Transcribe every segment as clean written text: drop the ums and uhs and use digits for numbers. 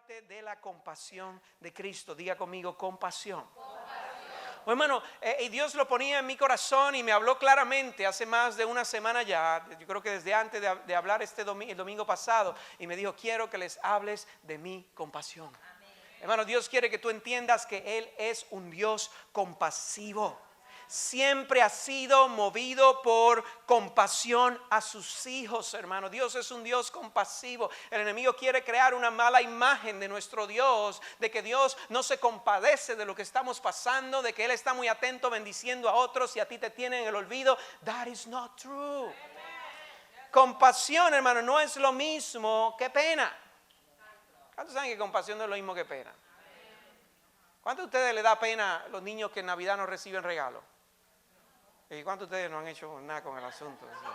parte de la compasión de Cristo. Diga conmigo, compasión. Oh, hermano, y Dios lo ponía en mi corazón y me habló claramente hace más de una semana ya. Yo creo que desde antes de hablar el domingo pasado. Y me dijo, quiero que les hables de mi compasión. Amén. Hermano, Dios quiere que tú entiendas que Él es un Dios compasivo. Siempre ha sido movido por compasión a sus hijos, hermano. Dios es un Dios compasivo. El enemigo quiere crear una mala imagen de nuestro Dios, de que Dios no se compadece de lo que estamos pasando, de que Él está muy atento bendiciendo a otros y a ti te tiene en el olvido. That is not true. Compasión, hermano, no es lo mismo que pena. ¿Cuántos saben que compasión no es lo mismo que pena? ¿Cuántos de ustedes le da pena a los niños que en Navidad no reciben regalo? ¿Y cuántos de ustedes no han hecho nada con el asunto? O sea,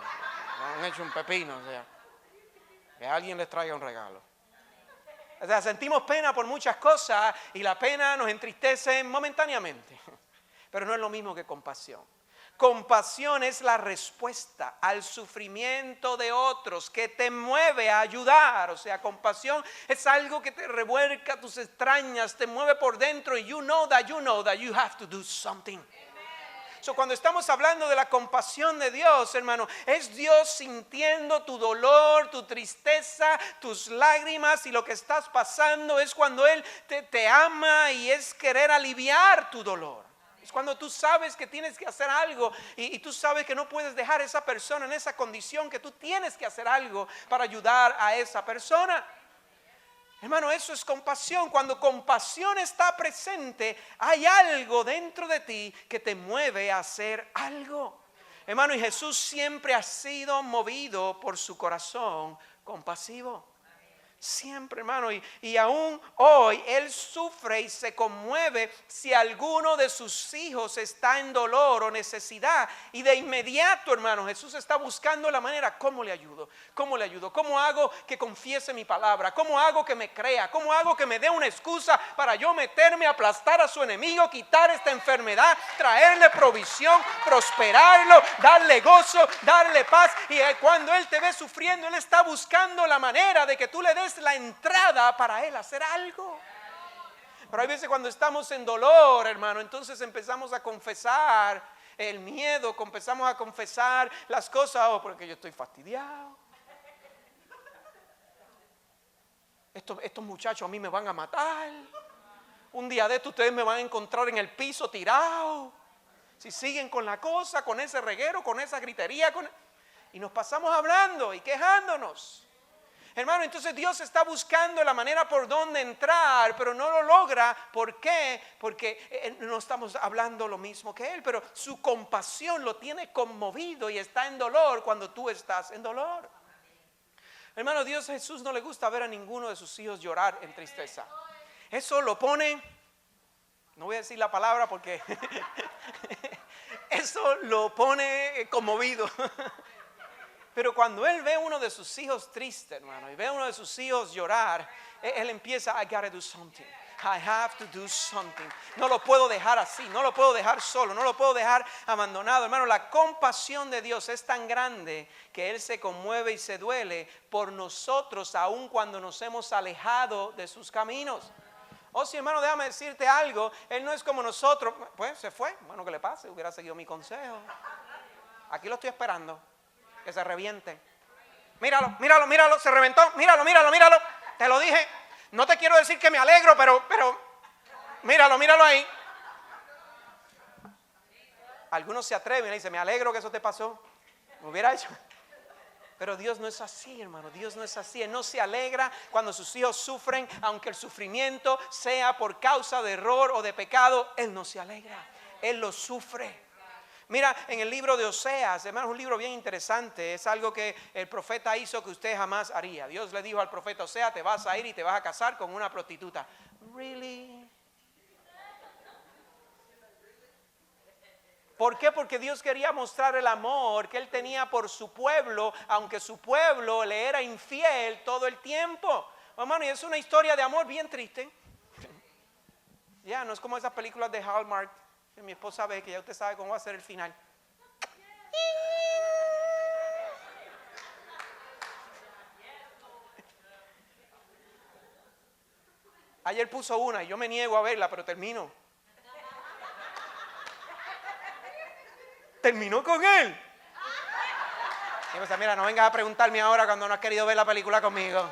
no han hecho un pepino, o sea, que alguien les traiga un regalo. O sea, sentimos pena por muchas cosas y la pena nos entristece momentáneamente. Pero no es lo mismo que compasión. Compasión es la respuesta al sufrimiento de otros que te mueve a ayudar. O sea, compasión es algo que te revuelca tus entrañas, te mueve por dentro y you know that you have to do something. So, cuando estamos hablando de la compasión de Dios, hermano, es Dios sintiendo tu dolor, tu tristeza, tus lágrimas y lo que estás pasando. Es cuando Él te ama y es querer aliviar tu dolor. Es cuando tú sabes que tienes que hacer algo y tú sabes que no puedes dejar a esa persona en esa condición, que tú tienes que hacer algo para ayudar a esa persona. Hermano, eso es compasión. Cuando compasión está presente, hay algo dentro de ti que te mueve a hacer algo. Hermano, y Jesús siempre ha sido movido por su corazón compasivo. Siempre, hermano, y aún hoy Él sufre y se conmueve si alguno de sus hijos está en dolor o necesidad. Y de inmediato, hermano, Jesús está buscando la manera, ¿cómo le ayudo? ¿Cómo le ayudo? ¿Cómo hago que confiese mi palabra? ¿Cómo hago que me crea? ¿Cómo hago que me dé una excusa para yo meterme a aplastar a su enemigo, quitar esta enfermedad, traerle provisión, prosperarlo, darle gozo, darle paz? Y cuando Él te ve sufriendo, Él está buscando la manera de que tú le des la entrada para Él hacer algo. Pero hay veces cuando estamos en dolor, hermano, entonces empezamos a confesar el miedo, empezamos a confesar las cosas, porque yo estoy fastidiado. Estos muchachos a mí me van a matar. Un día de estos ustedes me van a encontrar en el piso tirado. Si siguen con la cosa, con ese reguero, con esa gritería, y nos pasamos hablando y quejándonos. Hermano, entonces Dios está buscando la manera por donde entrar, pero no lo logra. ¿Por qué? Porque no estamos hablando lo mismo que Él, pero su compasión lo tiene conmovido y está en dolor cuando tú estás en dolor. Hermano, Dios Jesús no le gusta ver a ninguno de sus hijos llorar en tristeza. Eso lo pone, no voy a decir la palabra porque eso lo pone conmovido. Pero cuando Él ve a uno de sus hijos triste, hermano, y ve a uno de sus hijos llorar, Él empieza, I gotta do something. I have to do something. No lo puedo dejar así, no lo puedo dejar solo, no lo puedo dejar abandonado. Hermano, la compasión de Dios es tan grande que Él se conmueve y se duele por nosotros, aun cuando nos hemos alejado de sus caminos. Oh, sí, hermano, déjame decirte algo. Él no es como nosotros. Pues se fue. Bueno, que le pase, hubiera seguido mi consejo. Aquí lo estoy esperando. Que se reviente. Míralo, se reventó. Míralo. Te lo dije. No te quiero decir que me alegro, pero míralo ahí. Algunos se atreven y dicen, me alegro que eso te pasó. Me hubiera hecho. Pero Dios no es así, hermano. Dios no es así. Él no se alegra cuando sus hijos sufren, aunque el sufrimiento sea por causa de error o de pecado. Él no se alegra. Él lo sufre. Mira, en el libro de Oseas, hermano, es un libro bien interesante. Es algo que el profeta hizo que usted jamás haría. Dios le dijo al profeta Oseas, te vas a ir y te vas a casar con una prostituta. ¿Really? ¿Por qué? Porque Dios quería mostrar el amor que Él tenía por su pueblo, aunque su pueblo le era infiel todo el tiempo. Hermano, y es una historia de amor bien triste. Ya, no es como esas películas de Hallmark. Mi esposa ve que ya usted sabe cómo va a ser el final. Ayer puso una y yo me niego a verla, pero terminó con él. Y pues, mira, no vengas a preguntarme ahora cuando no has querido ver la película conmigo.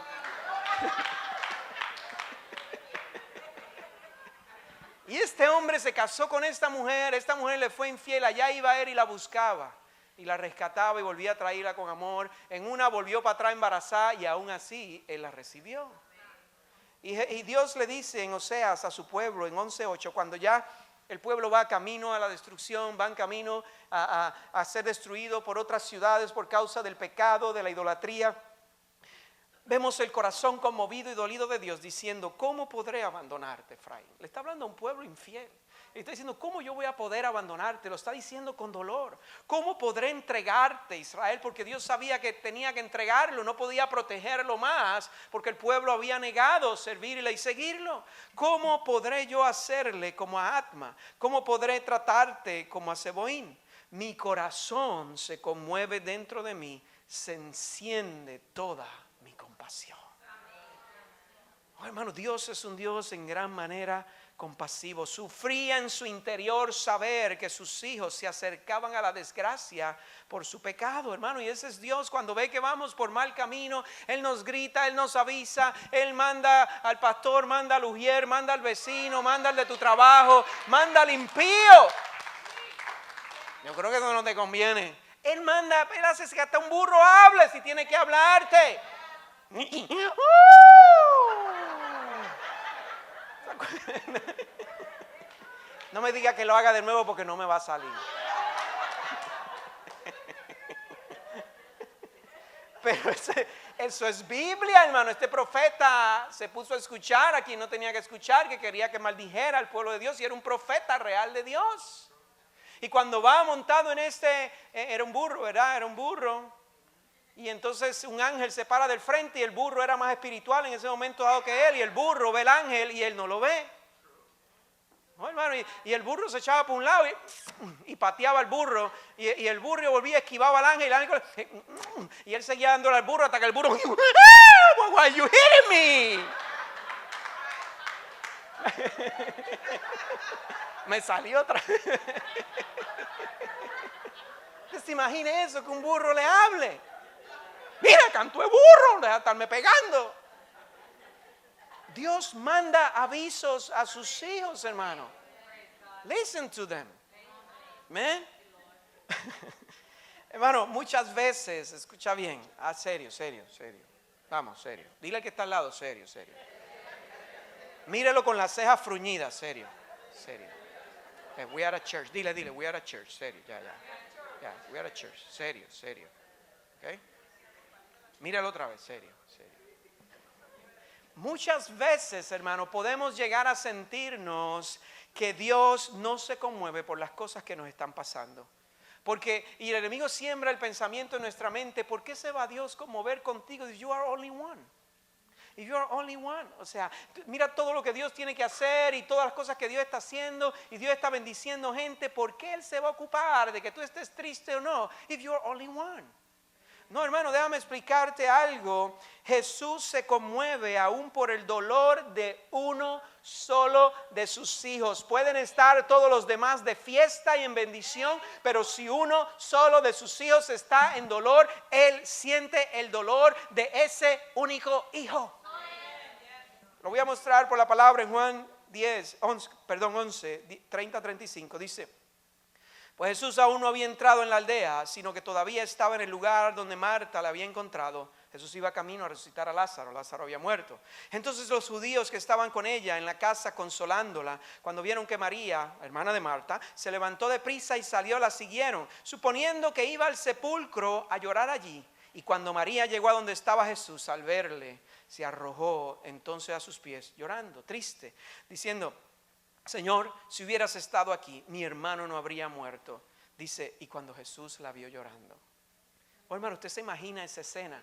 Y este hombre se casó con esta mujer le fue infiel, allá iba él y la buscaba. Y la rescataba y volvía a traerla con amor. En una volvió para atrás embarazada y aún así él la recibió. Y Dios le dice en Oseas a su pueblo en 11:8, cuando ya el pueblo va camino a la destrucción, va en camino a ser destruido por otras ciudades por causa del pecado, de la idolatría. Vemos el corazón conmovido y dolido de Dios diciendo, ¿cómo podré abandonarte, Efraín? Le está hablando a un pueblo infiel. Le está diciendo, ¿cómo yo voy a poder abandonarte? Lo está diciendo con dolor. ¿Cómo podré entregarte, Israel? Porque Dios sabía que tenía que entregarlo, no podía protegerlo más, porque el pueblo había negado servirle y seguirlo. ¿Cómo podré yo hacerle como a Atma? ¿Cómo podré tratarte como a Seboín? Mi corazón se conmueve dentro de mí, se enciende toda mi compasión. Oh, hermano, Dios es un Dios en gran manera compasivo. Sufría en su interior saber que sus hijos se acercaban a la desgracia por su pecado, hermano. Y ese es Dios. Cuando ve que vamos por mal camino, Él nos grita, Él nos avisa, Él manda al pastor, manda al ujier, manda al vecino, manda al de tu trabajo, manda al impío. Yo creo que no te conviene. Él manda, Él hace que hasta un burro hable si tiene que hablarte. No me diga que lo haga de nuevo porque no me va a salir. Pero eso es Biblia, hermano. Este profeta se puso a escuchar a quien no tenía que escuchar, que quería que maldijera al pueblo de Dios, y era un profeta real de Dios. Y cuando va montado en era un burro, ¿verdad? Era un burro. Y entonces un ángel se para del frente y el burro era más espiritual en ese momento dado que él. Y el burro ve el ángel y él no lo ve. No, hermano, y el burro se echaba por un lado y pateaba al burro. Y el burro volvía, esquivaba al ángel. Y él seguía dándole al burro hasta que el burro... Why are you hitting me? Me salió otra vez. ¿Se imagina eso? Que un burro le hable. Mira, canto de burro, deja de estarme pegando. Dios manda avisos a sus hijos, hermano. Listen to them. ¿Me? Hermano, muchas veces, escucha bien. Serio. Vamos, serio. Dile al que está al lado, serio. Mírelo con las cejas fruñidas, serio. We are a church. Dile, we are a church. Serio, ya. We are a church. Serio. ¿Ok? Míralo otra vez, serio. Muchas veces, hermano, podemos llegar a sentirnos que Dios no se conmueve por las cosas que nos están pasando. Y el enemigo siembra el pensamiento en nuestra mente, ¿por qué se va Dios conmover contigo? You are only one. If you are only one. O sea, mira todo lo que Dios tiene que hacer y todas las cosas que Dios está haciendo, y Dios está bendiciendo gente. ¿Por qué Él se va a ocupar de que tú estés triste o no? If you are only one. No, hermano, déjame explicarte algo. Jesús se conmueve aún por el dolor de uno solo de sus hijos. Pueden estar todos los demás de fiesta y en bendición, pero si uno solo de sus hijos está en dolor, Él siente el dolor de ese único hijo. Lo voy a mostrar por la palabra en Juan 11, 30-35. Dice: pues Jesús aún no había entrado en la aldea, sino que todavía estaba en el lugar donde Marta la había encontrado. Jesús iba camino a resucitar a Lázaro. Lázaro había muerto. Entonces los judíos que estaban con ella en la casa consolándola, cuando vieron que María, hermana de Marta, se levantó de prisa y salió, la siguieron, suponiendo que iba al sepulcro a llorar allí. Y cuando María llegó a donde estaba Jesús, al verle, se arrojó entonces a sus pies, llorando, triste, diciendo: Señor, si hubieras estado aquí, mi hermano no habría muerto. Dice, y cuando Jesús la vio llorando. Oh, hermano, usted se imagina esa escena.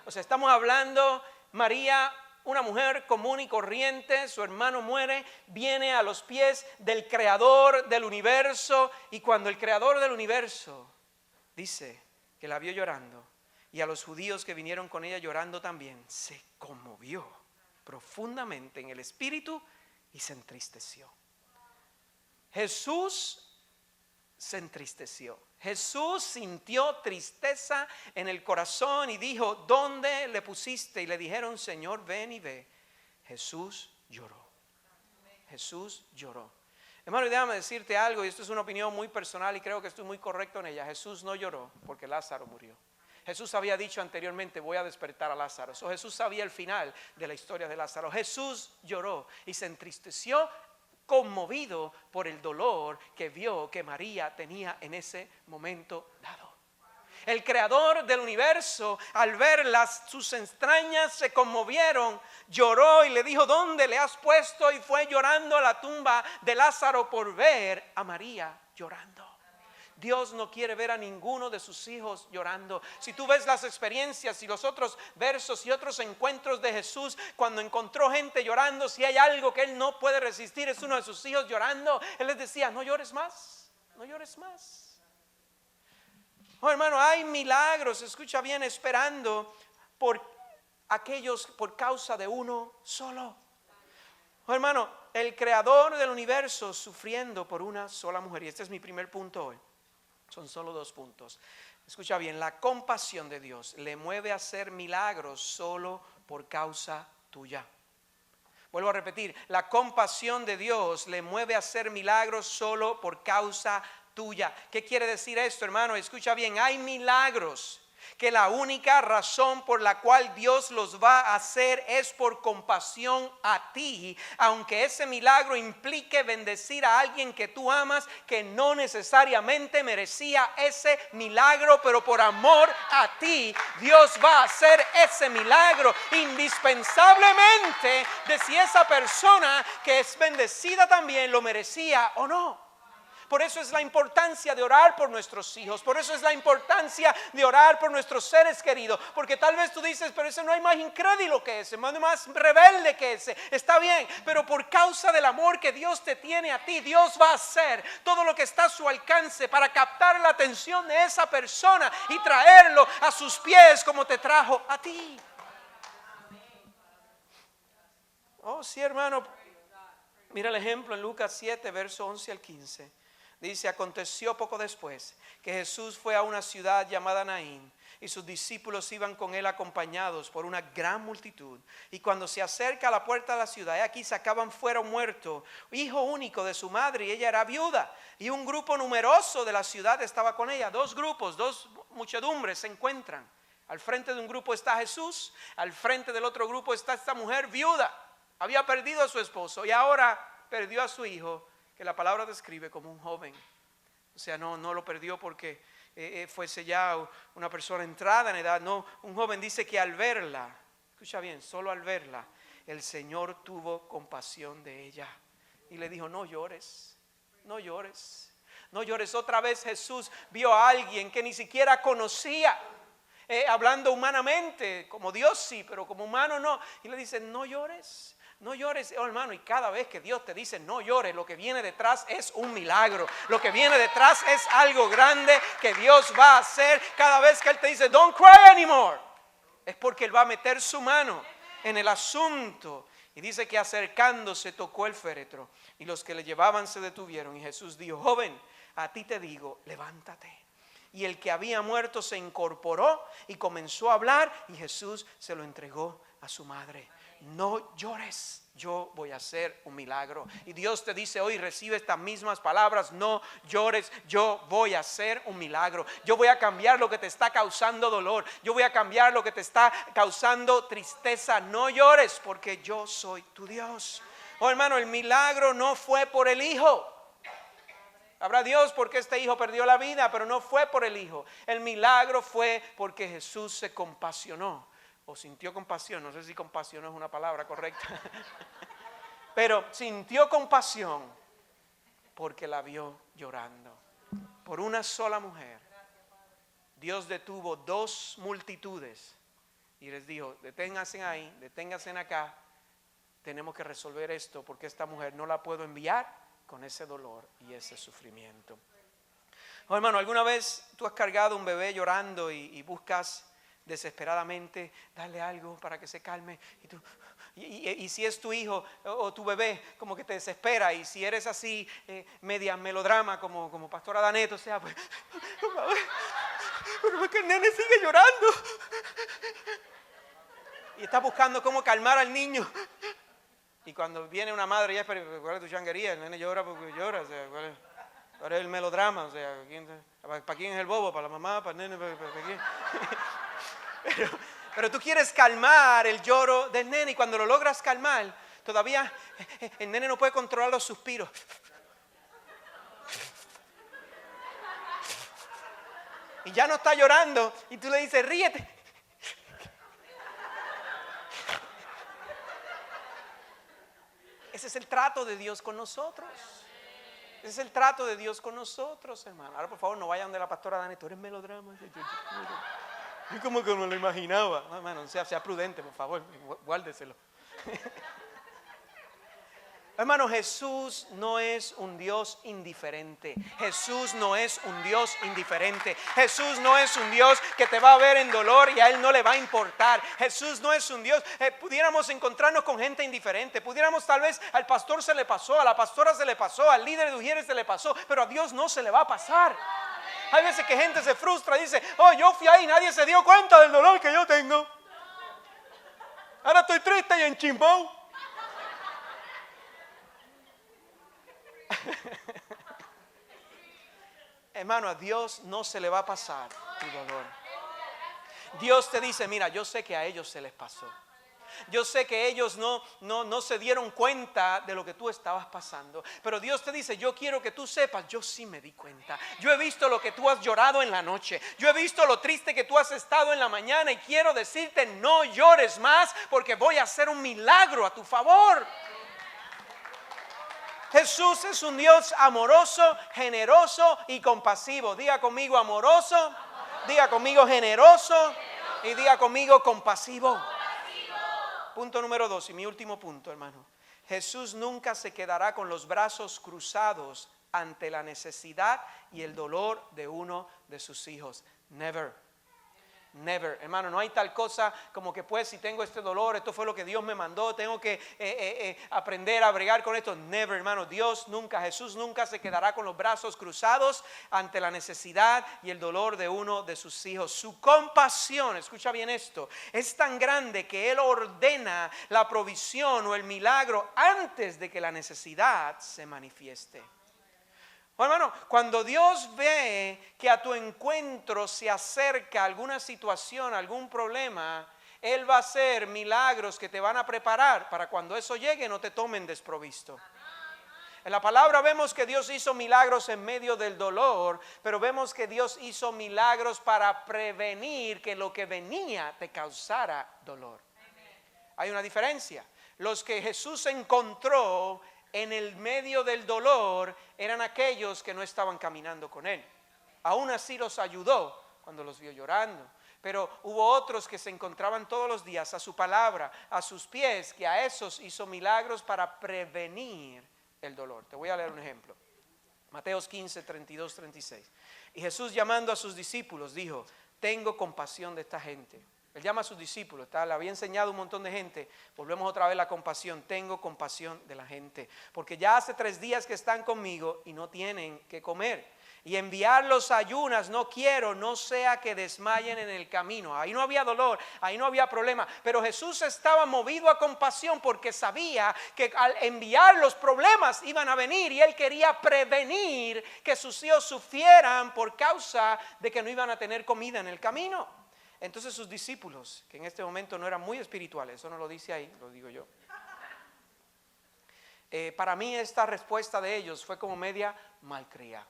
O sea, estamos hablando, María, una mujer común y corriente, su hermano muere, viene a los pies del creador del universo. Y cuando el creador del universo dice que la vio llorando, y a los judíos que vinieron con ella llorando también, se conmovió. profundamente en el espíritu y se entristeció. Jesús se entristeció. Jesús sintió tristeza en el corazón y dijo: ¿dónde le pusiste? Y le dijeron: Señor, ven y ve. Jesús lloró. Jesús lloró. Hermano, déjame decirte algo, y esto es una opinión muy personal y creo que estoy muy correcto en ella. Jesús no lloró porque Lázaro murió. Jesús había dicho anteriormente: voy a despertar a Lázaro. Jesús sabía el final de la historia de Lázaro. Jesús lloró y se entristeció, conmovido por el dolor que vio que María tenía en ese momento dado. El creador del universo, al ver sus entrañas, se conmovieron, lloró y le dijo: ¿dónde le has puesto? Y fue llorando a la tumba de Lázaro por ver a María llorando. Dios no quiere ver a ninguno de sus hijos llorando. Si tú ves las experiencias y los otros versos y otros encuentros de Jesús, cuando encontró gente llorando, si hay algo que él no puede resistir, es uno de sus hijos llorando. Él les decía: no llores más, no llores más. Oh, hermano, hay milagros, escucha bien, esperando por aquellos, por causa de uno solo. Oh, hermano, el creador del universo sufriendo por una sola mujer. Y este es mi primer punto hoy. Son solo 2 puntos. Escucha bien, la compasión de Dios le mueve a hacer milagros solo por causa tuya. Vuelvo a repetir, la compasión de Dios le mueve a hacer milagros solo por causa tuya. ¿Qué quiere decir esto, hermano? Escucha bien, hay milagros que la única razón por la cual Dios los va a hacer es por compasión a ti, aunque ese milagro implique bendecir a alguien que tú amas, que no necesariamente merecía ese milagro, pero por amor a ti, Dios va a hacer ese milagro indispensablemente de si esa persona que es bendecida también lo merecía o no. Por eso es la importancia de orar por nuestros hijos. Por eso es la importancia de orar por nuestros seres queridos. Porque tal vez tú dices: pero ese no hay más incrédulo que ese, más rebelde que ese. Está bien, pero por causa del amor que Dios te tiene a ti, Dios va a hacer todo lo que está a su alcance para captar la atención de esa persona y traerlo a sus pies como te trajo a ti. Oh, sí, hermano. Mira el ejemplo en Lucas 7, verso 11 al 15. Dice: aconteció poco después que Jesús fue a una ciudad llamada Naín, y sus discípulos iban con él acompañados por una gran multitud. Y cuando se acerca a la puerta de la ciudad, aquí sacaban fuera un muerto, hijo único de su madre, y ella era viuda. Y un grupo numeroso de la ciudad estaba con ella. 2 grupos, 2 muchedumbres se encuentran. Al frente de un grupo está Jesús, al frente del otro grupo está esta mujer viuda. Había perdido a su esposo y ahora perdió a su hijo, que la palabra describe como un joven. O sea, no lo perdió porque fuese ya una persona entrada en edad. No, un joven. Dice que al verla, escucha bien, solo al verla, el Señor tuvo compasión de ella y le dijo: no llores, no llores, no llores. Otra vez Jesús vio a alguien que ni siquiera conocía, hablando humanamente, como Dios sí, pero como humano no, y le dice: no llores. No llores, oh, hermano. Y cada vez que Dios te dice no llores, lo que viene detrás es un milagro. Lo que viene detrás es algo grande que Dios va a hacer. Cada vez que Él te dice don't cry anymore, es porque Él va a meter su mano en el asunto. Y dice que acercándose tocó el féretro, y los que le llevaban se detuvieron. Y Jesús dijo: joven, a ti te digo, levántate. Y el que había muerto se incorporó y comenzó a hablar, y Jesús se lo entregó a su madre. No llores, yo voy a hacer un milagro. Y Dios te dice hoy: recibe estas mismas palabras: no llores, yo voy a hacer un milagro. Yo voy a cambiar lo que te está causando dolor. Yo voy a cambiar lo que te está causando tristeza. No llores, porque yo soy tu Dios. Oh, hermano, el milagro no fue por el hijo. Habrá Dios porque este hijo perdió la vida, pero no fue por el hijo. El milagro fue porque Jesús se compasionó. O sintió compasión, no sé si compasión es una palabra correcta, pero sintió compasión porque la vio llorando. Por una sola mujer, Dios detuvo 2 multitudes y les dijo: deténganse ahí, deténganse acá, tenemos que resolver esto, porque esta mujer no la puedo enviar con ese dolor y ese sufrimiento. Oh, hermano, ¿alguna vez tú has cargado un bebé llorando y buscas desesperadamente darle algo para que se calme, y tú Y si es tu hijo o tu bebé, como que te desespera. Y si eres así, media melodrama, como Pastora Daneto, o sea, pues, pero es que el nene sigue llorando. Y está buscando cómo calmar al niño. Y cuando viene una madre, ya, pero ¿cuál es tu changuería? El nene llora porque llora, o sea, ¿cuál es el melodrama? O sea, ¿para quién es el bobo? ¿Para la mamá? ¿Para el nene? ¿Para quién? Pero tú quieres calmar el lloro del nene y cuando lo logras calmar, todavía el nene no puede controlar los suspiros. Y ya no está llorando y tú le dices, ríete. Ese es el trato de Dios con nosotros. Ese es el trato de Dios con nosotros, hermano. Ahora, por favor, no vayan de la pastora Dani. Tú eres melodrama. Yo como que me lo imaginaba. No, hermano, sea prudente, por favor. Guárdeselo. Hermano, Jesús no es un Dios indiferente. Jesús no es un Dios indiferente. Jesús no es un Dios que te va a ver en dolor y a Él no le va a importar. Jesús no es un Dios. Pudiéramos encontrarnos con gente indiferente. Pudiéramos tal vez al pastor se le pasó, a la pastora se le pasó, al líder de Ujieres se le pasó, pero a Dios no se le va a pasar. Hay veces que gente se frustra y dice, oh, yo fui ahí y nadie se dio cuenta del dolor que yo tengo. Ahora estoy triste y en chimbón. Hermano, a Dios no se le va a pasar tu dolor. Dios te dice, mira, yo sé que a ellos se les pasó. Yo sé que ellos no se dieron cuenta de lo que tú estabas pasando. Pero Dios te dice, yo quiero que tú sepas, yo sí me di cuenta. Yo he visto lo que tú has llorado en la noche. Yo he visto lo triste que tú has estado en la mañana. Y quiero decirte, no llores más porque voy a hacer un milagro a tu favor. Jesús es un Dios amoroso, generoso y compasivo. Diga conmigo amoroso, diga conmigo generoso y diga conmigo compasivo. Punto número 2 y mi último punto, hermano. Jesús nunca se quedará con los brazos cruzados ante la necesidad y el dolor de uno de sus hijos. Never. Never, hermano, no hay tal cosa como que pues si tengo este dolor, esto fue lo que Dios me mandó, tengo que aprender a bregar con esto. Never, hermano, Dios nunca, Jesús nunca se quedará con los brazos cruzados ante la necesidad y el dolor de uno de sus hijos. Su compasión, escucha bien esto, es tan grande que Él ordena la provisión o el milagro antes de que la necesidad se manifieste. Bueno, hermano, cuando Dios ve que a tu encuentro se acerca alguna situación, algún problema, Él va a hacer milagros que te van a preparar para cuando eso llegue no te tomen desprovisto. En la palabra vemos que Dios hizo milagros en medio del dolor, pero vemos que Dios hizo milagros para prevenir que lo que venía te causara dolor. Hay una diferencia. Los que Jesús encontró en el medio del dolor eran aquellos que no estaban caminando con Él. Aún así los ayudó cuando los vio llorando. Pero hubo otros que se encontraban todos los días a su palabra, a sus pies, que a esos hizo milagros para prevenir el dolor. Te voy a leer un ejemplo. Mateos 15, 32, 36. Y Jesús llamando a sus discípulos dijo, tengo compasión de esta gente. Él llama a sus discípulos, le había enseñado a un montón de gente. Volvemos otra vez a la compasión. Tengo compasión de la gente, porque ya hace 3 días que están conmigo y no tienen que comer. Y enviarlos a ayunas no quiero, no sea que desmayen en el camino. Ahí no había dolor, ahí no había problema. Pero Jesús estaba movido a compasión porque sabía que al enviar los problemas iban a venir. Y Él quería prevenir que sus hijos sufrieran por causa de que no iban a tener comida en el camino. Entonces sus discípulos, que en este momento no eran muy espirituales, eso no lo dice ahí, lo digo yo. Para mí esta respuesta de ellos fue como media malcriada.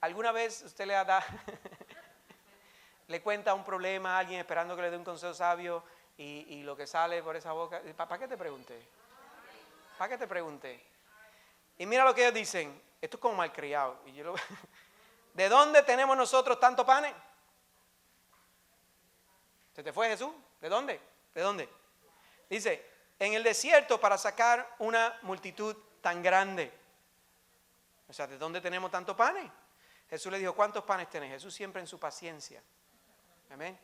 ¿Alguna vez usted le cuenta un problema a alguien esperando que le dé un consejo sabio y lo que sale por esa boca? ¿Para qué te pregunté? ¿Para qué te pregunté? Y mira lo que ellos dicen, esto es como malcriado. Y yo ¿de dónde tenemos nosotros tanto panes? ¿Se te fue Jesús? ¿De dónde? ¿De dónde? Dice, en el desierto para sacar una multitud tan grande. O sea, ¿de dónde tenemos tanto panes? Jesús le dijo, ¿cuántos panes tenés? Jesús siempre en su paciencia. Amén.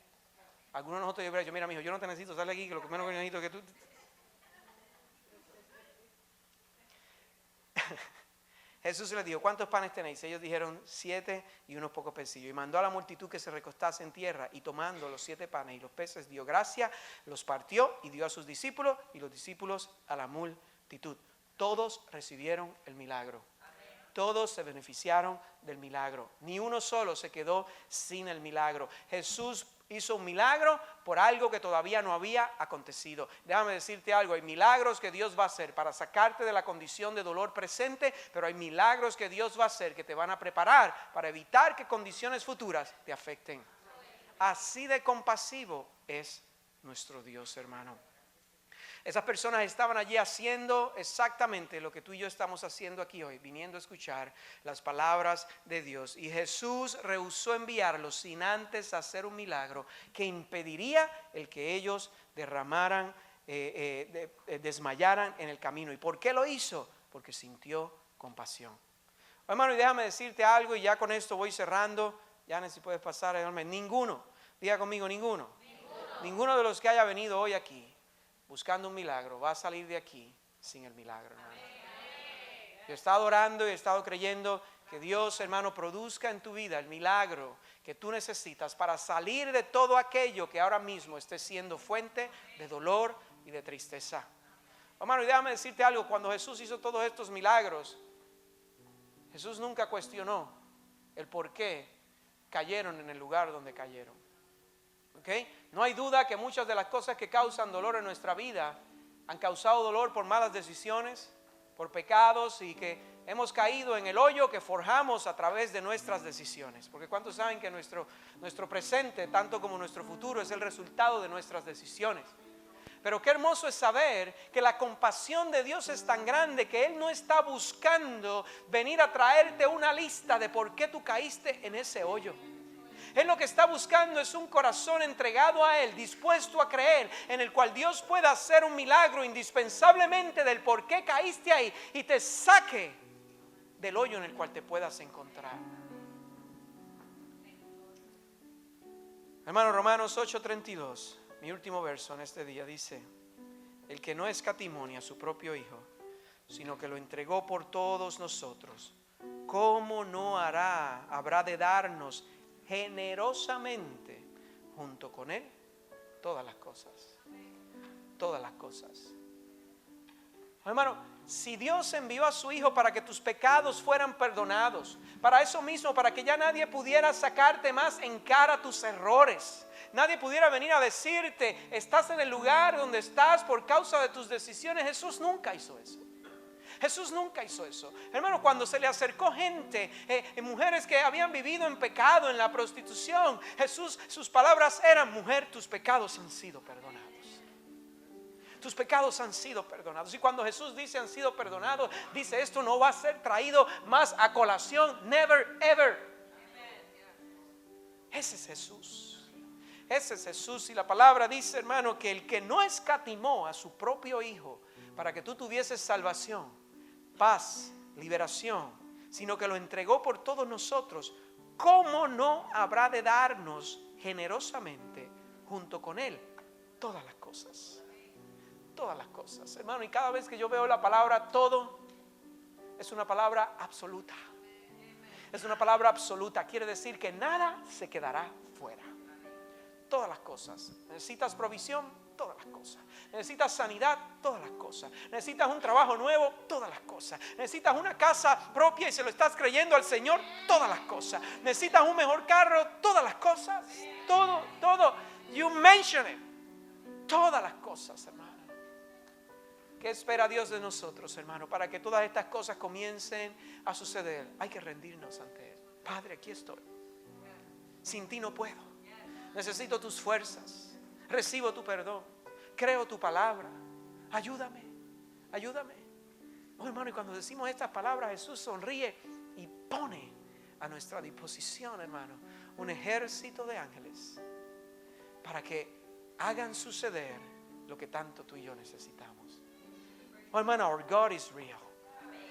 Algunos de nosotros yo hubiera dicho, mira, mijo, yo no te necesito, sale aquí, que lo que menos que necesito es que tú... Jesús les dijo, ¿cuántos panes tenéis? Ellos dijeron 7 y unos pocos pecillos. Y mandó a la multitud que se recostase en tierra, y tomando los 7 panes y los peces, dio gracia, los partió y dio a sus discípulos, y los discípulos a la multitud. Todos recibieron el milagro. Todos se beneficiaron del milagro. Ni uno solo se quedó sin el milagro. Jesús hizo un milagro por algo que todavía no había acontecido. Déjame decirte algo, hay milagros que Dios va a hacer para sacarte de la condición de dolor presente, pero hay milagros que Dios va a hacer que te van a preparar para evitar que condiciones futuras te afecten. Así de compasivo es nuestro Dios, hermano. Esas personas estaban allí haciendo exactamente lo que tú y yo estamos haciendo aquí hoy, viniendo a escuchar las palabras de Dios. Y Jesús rehusó enviarlos sin antes hacer un milagro que impediría el que ellos derramaran, desmayaran en el camino. ¿Y por qué lo hizo? Porque sintió compasión. Hermano, y déjame decirte algo, y ya con esto voy cerrando. Ya si puedes pasar, hermano. Ninguno, diga conmigo, ninguno de los que haya venido hoy aquí buscando un milagro va a salir de aquí sin el milagro, hermano. Yo he estado orando y he estado creyendo que Dios, hermano, produzca en tu vida el milagro que tú necesitas para salir de todo aquello que ahora mismo esté siendo fuente de dolor y de tristeza. Hermano, y déjame decirte algo, cuando Jesús hizo todos estos milagros, Jesús nunca cuestionó el por qué cayeron en el lugar donde cayeron. ¿Okay? No hay duda que muchas de las cosas que causan dolor en nuestra vida han causado dolor por malas decisiones, por pecados, y que hemos caído en el hoyo que forjamos a través de nuestras decisiones. Porque ¿cuántos saben que nuestro presente, tanto como nuestro futuro, es el resultado de nuestras decisiones? Pero qué hermoso es saber que la compasión de Dios es tan grande que Él no está buscando venir a traerte una lista de por qué tú caíste en ese hoyo. Él lo que está buscando es un corazón entregado a Él, dispuesto a creer, en el cual Dios pueda hacer un milagro indispensablemente del por qué caíste ahí y te saque del hoyo en el cual te puedas encontrar. Hermano, Romanos 8:32, mi último verso en este día, dice: el que no escatimó a su propio Hijo, sino que lo entregó por todos nosotros, ¿cómo no habrá de darnos generosamente junto con Él todas las cosas? Todas las cosas. Hermano, si Dios envió a su Hijo para que tus pecados fueran perdonados, para eso mismo, para que ya nadie pudiera sacarte más en cara tus errores, nadie pudiera venir a decirte estás en el lugar donde estás por causa de tus decisiones, Jesús nunca hizo eso. Jesús nunca hizo eso. Hermano, cuando se le acercó gente, mujeres que habían vivido en pecado, en la prostitución, Jesús, sus palabras eran: mujer, tus pecados han sido perdonados. Tus pecados han sido perdonados. Y cuando Jesús dice han sido perdonados, dice esto no va a ser traído más a colación. Never, ever. Ese es Jesús. Ese es Jesús. Y la palabra dice, hermano, que el que no escatimó a su propio Hijo para que tú tuvieses salvación, paz, liberación, sino que lo entregó por todos nosotros, ¿cómo no habrá de darnos generosamente junto con Él todas las cosas? Todas las cosas, hermano. Y cada vez que yo veo la palabra todo, es una palabra absoluta. Es una palabra absoluta. Quiere decir que nada se quedará fuera. Todas las cosas. ¿Necesitas provisión? Todas las cosas. ¿Necesitas sanidad? Todas las cosas. ¿Necesitas un trabajo nuevo? Todas las cosas. ¿Necesitas una casa propia y se lo estás creyendo al Señor? Todas las cosas. ¿Necesitas un mejor carro? Todas las cosas. Todo. You mention it. Todas las cosas, hermano. ¿Qué espera Dios de nosotros, hermano? Para que todas estas cosas comiencen a suceder, hay que rendirnos ante Él. Padre, aquí estoy. Sin ti no puedo. Necesito tus fuerzas. Recibo tu perdón. Creo tu palabra. Ayúdame. Oh, hermano, y cuando decimos estas palabras, Jesús sonríe y pone a nuestra disposición, hermano, un ejército de ángeles para que hagan suceder lo que tanto tú y yo necesitamos. Oh, hermano, our God is real.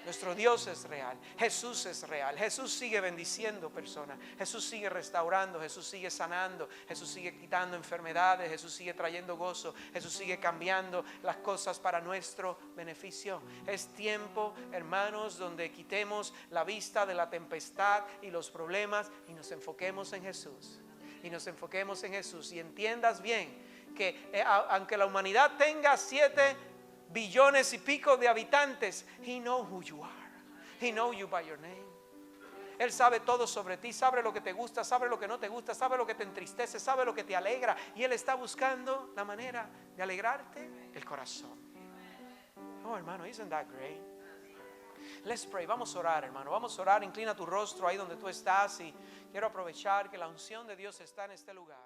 Nuestro Dios es real, Jesús es real, Jesús sigue bendiciendo personas, Jesús sigue restaurando, Jesús sigue sanando, Jesús sigue quitando enfermedades, Jesús sigue trayendo gozo, Jesús sigue cambiando las cosas para nuestro beneficio. Es tiempo, hermanos, donde quitemos la vista de la tempestad y los problemas y nos enfoquemos en Jesús. Y nos enfoquemos en Jesús y entiendas bien que aunque la humanidad tenga 7 billones y pico de habitantes, He knows who you are. He knows you by your name. Él sabe todo sobre ti, sabe lo que te gusta, sabe lo que no te gusta, sabe lo que te entristece, sabe lo que te alegra. Y Él está buscando la manera de alegrarte el corazón. Oh, hermano, isn't that great? Let's pray. Vamos a orar, hermano. Vamos a orar. Inclina tu rostro ahí donde tú estás. Y quiero aprovechar que la unción de Dios está en este lugar.